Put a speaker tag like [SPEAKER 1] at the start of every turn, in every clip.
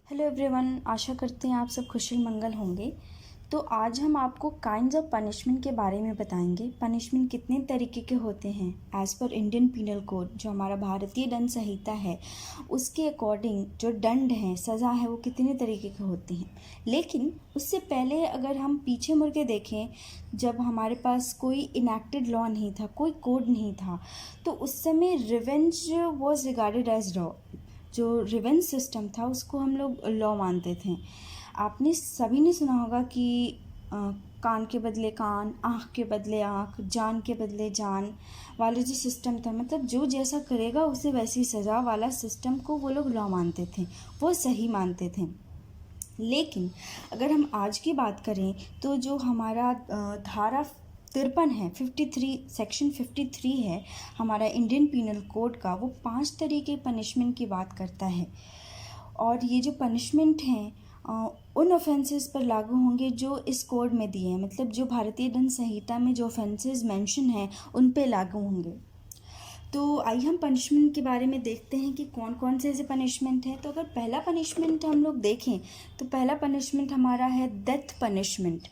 [SPEAKER 1] Hello everyone, आशा करते हैं आप सब खुशल मंगल होंगे। तो आज हम आपको काइंड्स ऑफ पनिशमेंट के बारे में बताएंगे। पनिशमेंट कितने तरीके के होते हैं as per Indian penal code, जो हमारा भारतीय दंड संहिता है, उसके अकॉर्डिंग जो दंड हैं, सज़ा है, वो कितने तरीके के होती हैं। लेकिन उससे पहले अगर हम पीछे मुड़ के देखें, जब हमारे पास कोई इनैक्टेड लॉ नहीं था, कोई कोड नहीं था, तो उस समय revenge was regarded as law. जो रिवेंज सिस्टम था उसको हम लोग लॉ मानते थे। आपने सभी ने सुना होगा कि कान के बदले कान, आँख के बदले आँख, जान के बदले जान वाला जो सिस्टम था, मतलब जो जैसा करेगा उसे वैसी सज़ा वाला सिस्टम को वो लोग लॉ मानते थे, वो सही मानते थे। लेकिन अगर हम आज की बात करें तो जो हमारा धारा 53 है, 53 सेक्शन 53 है हमारा इंडियन पीनल कोड का, वो 5 तरीके पनिशमेंट की बात करता है। और ये जो पनिशमेंट हैं उन ऑफेंसेस पर लागू होंगे जो इस कोड में दिए हैं, मतलब जो भारतीय दंड संहिता में जो ऑफेंसेस मेंशन हैं उन पे लागू होंगे। तो आइए हम पनिशमेंट के बारे में देखते हैं कि कौन कौन से ऐसे पनिशमेंट हैं। तो अगर पहला पनिशमेंट हम लोग देखें तो पहला पनिशमेंट हमारा है डेथ पनिशमेंट,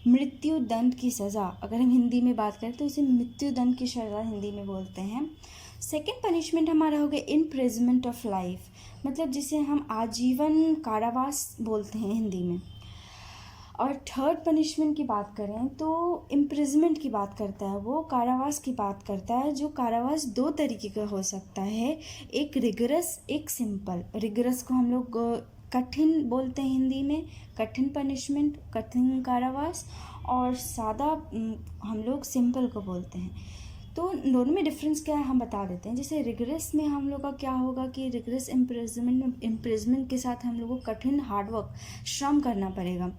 [SPEAKER 1] मृत्यु दंड की सज़ा। अगर हम हिंदी में बात करें तो इसे मृत्यु दंड की सज़ा हिंदी में बोलते हैं। सेकेंड पनिशमेंट हमारा हो गया इम्प्रिजमेंट ऑफ लाइफ, मतलब जिसे हम आजीवन कारावास बोलते हैं हिंदी में। और थर्ड पनिशमेंट की बात करें तो इम्प्रिजमेंट की बात करता है, वो कारावास की बात करता है। जो कारावास 2 तरीके का हो सकता है, एक रिगरस, एक सिंपल। रिगरस को हम लोग कठिन बोलते हैं हिंदी में, कठिन पनिशमेंट, कठिन कारावास। और सादा हम लोग सिंपल को बोलते हैं। तो दोनों में डिफरेंस क्या है हम बता देते हैं। जैसे रिगरस में हम लोग का क्या होगा कि रिगरस इम्प्रिजमेंट के साथ हम लोग को कठिन हार्डवर्क, श्रम करना पड़ेगा।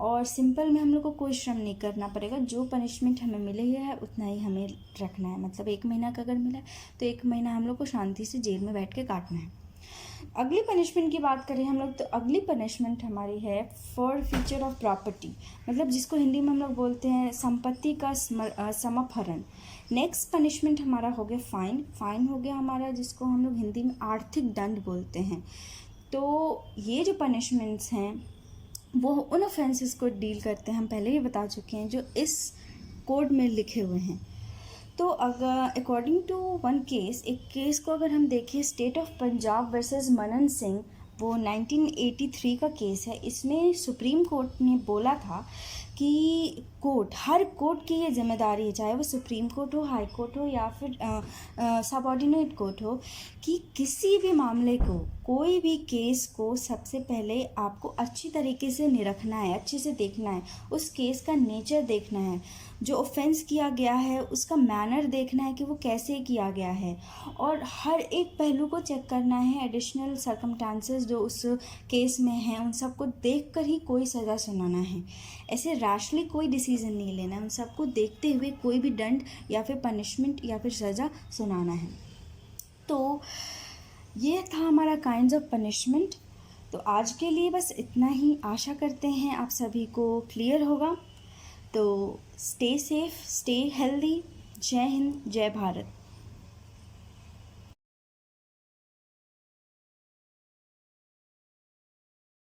[SPEAKER 1] और सिंपल में हम लोग को कोई श्रम नहीं करना पड़ेगा, जो पनिशमेंट हमें मिली है उतना ही हमें रखना है। मतलब 1 महीना का अगर मिला है तो 1 महीना हम लोग को शांति से जेल में बैठ के काटना है। अगली पनिशमेंट की बात करें हम लोग तो अगली पनिशमेंट हमारी है फॉर फीचर ऑफ प्रॉपर्टी, मतलब जिसको हिंदी में हम लोग बोलते हैं संपत्ति का समापहरण। नेक्स्ट पनिशमेंट हमारा हो गया फाइन। फाइन हो गया हमारा जिसको हम लोग हिंदी में आर्थिक दंड बोलते हैं। तो ये जो पनिशमेंट्स हैं वो उन ऑफेंसेस को डील करते हैं, हम पहले ही बता चुके हैं, जो इस कोड में लिखे हुए हैं। तो अगर अकॉर्डिंग टू वन केस, एक केस को अगर हम देखें, स्टेट ऑफ पंजाब वर्सेस मनन सिंह, वो 1983 का केस है। इसमें सुप्रीम कोर्ट ने बोला था कि कोर्ट, हर कोर्ट की ये जिम्मेदारी है, चाहे वो सुप्रीम कोर्ट हो, हाई कोर्ट हो या फिर सबऑर्डिनेट कोर्ट हो, कि किसी भी मामले को, कोई भी केस को सबसे पहले आपको अच्छी तरीके से निरखना है, अच्छे से देखना है, उस केस का नेचर देखना है, जो ऑफेंस किया गया है उसका मैनर देखना है कि वो कैसे किया गया है, और हर एक पहलू को चेक करना है। एडिशनल सर्कमस्टांसेस जो उस केस में हैं उन सबको देखकर ही कोई सज़ा सुनाना है। ऐसे रैशली कोई डिसीजन नहीं लेना है, उन सबको देखते हुए कोई भी दंड या फिर पनिशमेंट या फिर सज़ा सुनाना है। तो ये था हमारा काइंड्स ऑफ पनिशमेंट। तो आज के लिए बस इतना ही। आशा करते हैं आप सभी को क्लियर होगा। तो स्टे सेफ, स्टे हेल्दी। जय हिंद, जय भारत।